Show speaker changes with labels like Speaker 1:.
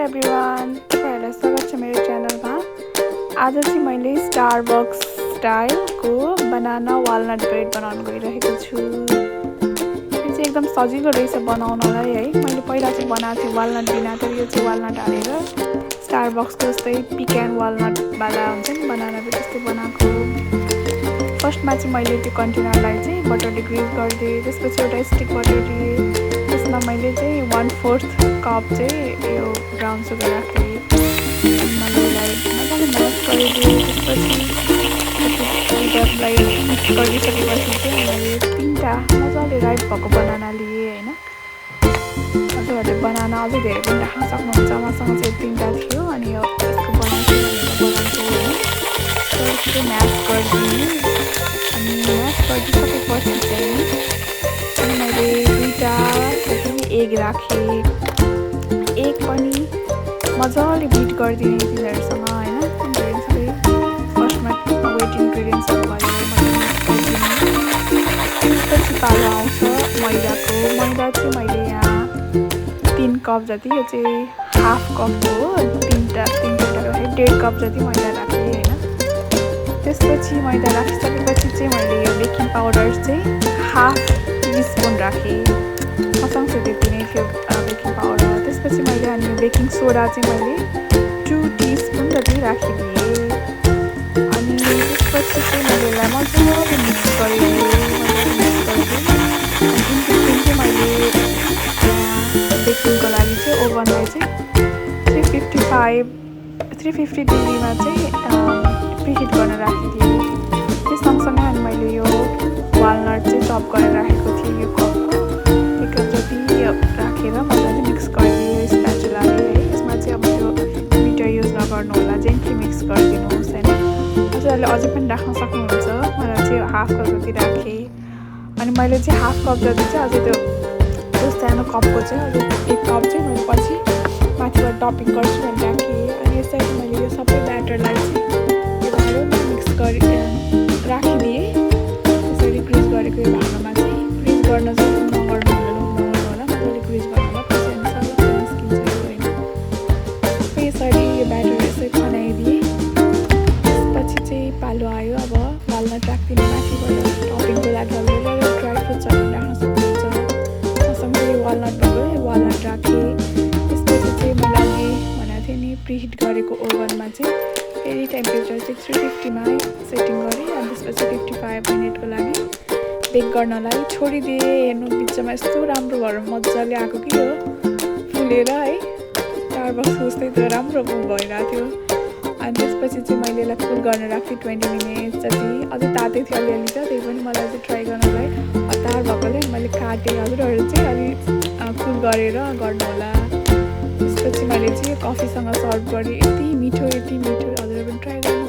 Speaker 1: Everyone, तपाईहरुलाई स्वागत छ मेरो च्यानलमा। आज चाहिँ मैले स्टारबक्स स्टाइलको बनाना वालनट ब्रेड बनाउन गइरहेको छु। यो चाहिँ एकदम सजिलो रहेछ बनाउनलाई है। मैले पहिला चाहिँ बनाएको थिएँ वालनट बिना, तर यो चाहिँ वालनट हालेर स्टारबक्सको जस्तै पिकन वालनट वाला हुन्छ नि बनाना ब्रेड त्यस्तै बनाएको। फर्स्टमा चाहिँ मैले त्यो कन्टेनरलाई चाहिँ बटरले ग्रिज गरिदिएँ, त्यसपछि एउटा स्टिक बटर दिएँ। त्यसमा मैले चाहिँ 1/4 कप चाहिँ यो ब्राउन सुगर राखेँ। मैले यसलाई मजाले म्यास गरिदिएँ। त्यसपछि दुधलाई मिक्स गरिसकेपछि चाहिँ मैले 3टा मजाले राइप भएको बनाना लिएँ होइन। हजुरहरूले बनाना अझै धेरै पनि राख्न सक्नुहुन्छ। मसँग चाहिँ 3टा थियो अनि यो यसको बनाउँछु होइन। त्यसपछि म्यास गरिदिएँ अनि म्यास गरिसकेपछि चाहिँ मैले 2टा एग राखेँ। एग पनि मजाले बिट गरिदिने तिनीहरूसँग होइन। फर्स्टमा वेट इन्ग्रिडियन्ट्सहरू भयो त्यसपछि पालो आउँछ मैदाको। मैदा चाहिँ मैले यहाँ 3 कप जति, यो चाहिँ हाफ कप हो, 3टा राखेँ, 1.5 कप जति मैदा राखेँ होइन। त्यसपछि मैदा राखिसकेपछि चाहिँ मैले यो बेकिङ पाउडर चाहिँ हाफ टिस्पुन राखेँ। मसँग चाहिँ त्यति नै थियो बेकिङ पाउडर। त्यसपछि मैले अनि बेकिङ सोडा चाहिँ मैले 2 टिस्पुन जति राखिदिएँ। अनि त्यसपछि चाहिँ मैले यसलाई मजाले मिक्स गरिदिएँ। चाहिँ मैले बेकिङको लागि चाहिँ ओभनलाई चाहिँ 350 डिग्रीमा चाहिँ प्रिहिट गर्न राखिदिएँ। त्यस सँगसँगै अनि मैले यो वालनट चाहिँ चप गरेर राखेको थिएँ। यो कपको 1 कप जति राखेर मजाले मिक्स गरिदिएँ स्प्याचुलाले है। यसमा चाहिँ अब त्यो बिटर युज नगर्नु होला, जेन्टली मिक्स गरिदिनुहोस् होइन। हजुरहरूले अझै पनि राख्न सक्नुहुन्छ। मलाई चाहिँ हाफ कप जति राखेँ अनि मैले चाहिँ हाफ कप जति चाहिँ अझै त्यो सानो कपको चाहिँ अझै 1 कप चाहिँ मैले पछि माथिबाट टपिङ गर्छु भने राखेँ। अनि यसरी मैले यो सबै ब्याटरलाई चाहिँ मिक्स गरी राखिदिएँ। त्यसरी ग्रिज गरेको यो भाँडामा चाहिँ ग्रिज गर्न चाहिँ नगर्नु होला, मजाले ग्रिज गर्नु होला, पछि अनि सबै निस्किन्छ यो होइन। यसरी यो ब्याटर यसरी बनाइदिएँ। त्यसपछि चाहिँ पालो आयो अब वालनट राखिदिने माथिबाट टपिङको लागि। अब ड्राई फ्रुट्सहरू राख्न सक्नुहुन्छ। मसँग यो वालनट भयो, यो वालनट राखेँ। त्यसपछि चाहिँ मैले अघि भनेको थिएँ नि प्रिहिट गरेको ओभनमा चाहिँ फेरि टेम्परेचर चाहिँ 350मा सेटिङ गरेँ। अनि त्यसपछि 55 मिनटको लागि बेक गर्नलाई छोडिदिएँ। हेर्नु बिचमा यस्तो राम्रो भएर मजाले आएको कि यो फुलेर है। स्टारबक्स जस्तै त्यो राम्रो भइरहेको थियो। अनि त्यसपछि चाहिँ मैले यसलाई कुल गर्न राखेँ 20 मिनट जति। अझै तातै थियो अलिअलि त, त्यही पनि मलाई चाहिँ ट्राई गर्नलाई हतार भएकोले मैले काटेँ। हजुरहरू चाहिँ अलिक कुल गरेर गर्नु होला। त्यसपछि मैले चाहिँ कफीसँग सर्भ गरेँ। यति मिठो हजुरहरू पनि ट्राई गर्नु।